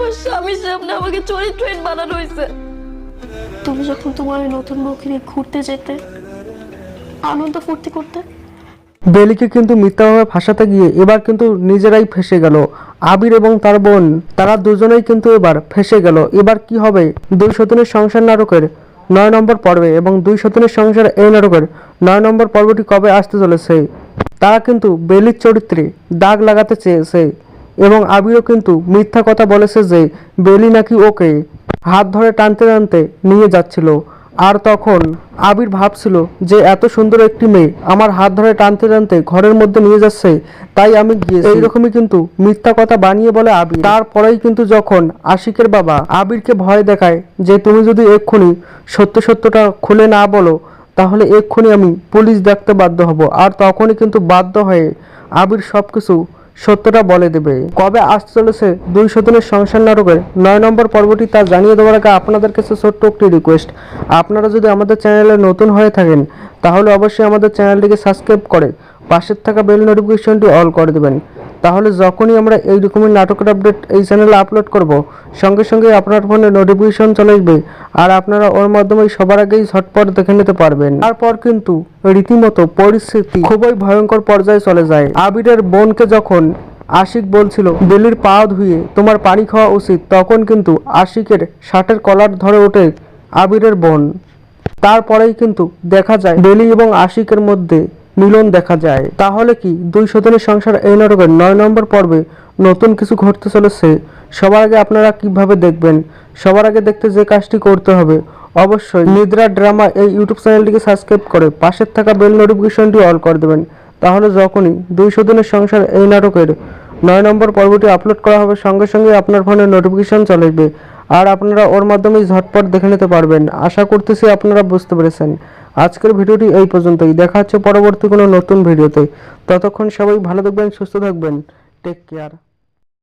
আমার স্বামীর সামনে আমাকে চরিত্রহীন বানানো হয়েছে। তুমি যখন তোমার ওই নতুন বউকে নিয়ে ঘুরতে যেতে, আনন্দ ফুর্তি করতে, বেলিকে কিন্তু মিথ্যাভাবে ফাঁসাতে গিয়ে এবার কিন্তু নিজেরাই ফেসে গেল। আবির এবং তার বোন তারা দুজনেই কিন্তু এবার ফেসে গেল। এবার কি হবে দুই সতীনের সংসার নাটকের 9 নম্বর পর্বে, এবং দুই সতীনের সংসার এই নাটকের 9 নম্বর পর্বটি কবে আসতে চলেছে? তারা কিন্তু বেলির চরিত্রে দাগ লাগাতে চেয়েছে এবং আবিরও কিন্তু মিথ্যা কথা বলেছে যে বেলি নাকি ওকে হাত ধরে টানতে টানতে নিয়ে যাচ্ছিল। আর তখন আবির ভাবছিল যে এত সুন্দর একটি মেয়ে আমার হাত ধরে টানতে টানতে ঘরের মধ্যে নিয়ে যাচ্ছে, তাই আমি গিয়েছি। এইরকমই কিন্তু মিথ্যা কথা বানিয়ে বলে আবির। তারপরেই কিন্তু যখন আশিকের বাবা আবিরকে ভয় দেখায় যে তুমি যদি এক্ষুনি সত্যটা খুলে না বলো তাহলে এক্ষুনি আমি পুলিশ ডাকতে বাধ্য হব। আর তখনই কিন্তু বাধ্য হয়ে আবির সবকিছু সত্যটা বলে দেবে। কবে আসতে চলেছে দুই সতীনের সংসার নাটকের 9 নম্বর পর্বটি তা জানিয়ে দেওয়ার আগে আপনাদের কাছে ছোট্ট একটি রিকোয়েস্ট, আপনারা যদি আমাদের চ্যানেলে নতুন হয়ে থাকেন তাহলে অবশ্যই আমাদের চ্যানেলটিকে সাবস্ক্রাইব করে পাশের থাকা বেল নোটিফিকেশনটি অল করে দেবেন। তাহলে যখনই আমরা এই রকমের নাটকের আপডেট এই চ্যানেলে আপলোড করব সঙ্গে সঙ্গে আপনার ফোনে নোটিফিকেশন চলে আসবে আর আপনারা ওর মাধ্যমে সবার আগেই ঝটপট দেখে নিতে পারবেন। তারপর কিন্তু রীতিমতো পরিস্থিতি খুবই ভয়ঙ্কর পর্যায়ে চলে যায়। আবিরের বোনকে যখন আশিক বলছিল বেলির পা ধুয়ে তোমার পানি খাওয়া উচিত, তখন কিন্তু আশিকের শার্টের কলার ধরে ওঠে আবিরের বোন। তারপরেই কিন্তু দেখা যায় বেলি এবং আশিকের মধ্যে মিলন দেখা যায়। তাহলে কি দুই সতীনের সংসার এই নাটকের 9 নম্বর পর্বে নতুন কিছু ঘটতে চলেছে? সবার আগে আপনারা কিভাবে দেখবেন? সবার আগে দেখতে যে কাজটি করতে হবে অবশ্যই নিদ্রা ড্রামা এই ইউটিউব চ্যানেলটিকে সাবস্ক্রাইব করে পাশের থাকা বেল নোটিফিকেশনটি অল করে দেবেন। তাহলে যখনই দুই সতীনের সংসার এই নাটকের 9 নম্বর পর্বটি আপলোড করা হবে সঙ্গে সঙ্গে আপনার ফোনে নোটিফিকেশন চলে আসবে আর আপনারা ওর মাধ্যমেই ঝটপট দেখে নিতে পারবেন। আশা করতেছি আপনারা বুঝতে পেরেছেন। আজকের ভিডিওটি এই পর্যন্তই, দেখা হচ্ছে পরবর্তী কোনো নতুন ভিডিওতে। ততক্ষণ সবাই ভালো থাকবেন, সুস্থ থাকবেন, টেক কেয়ার।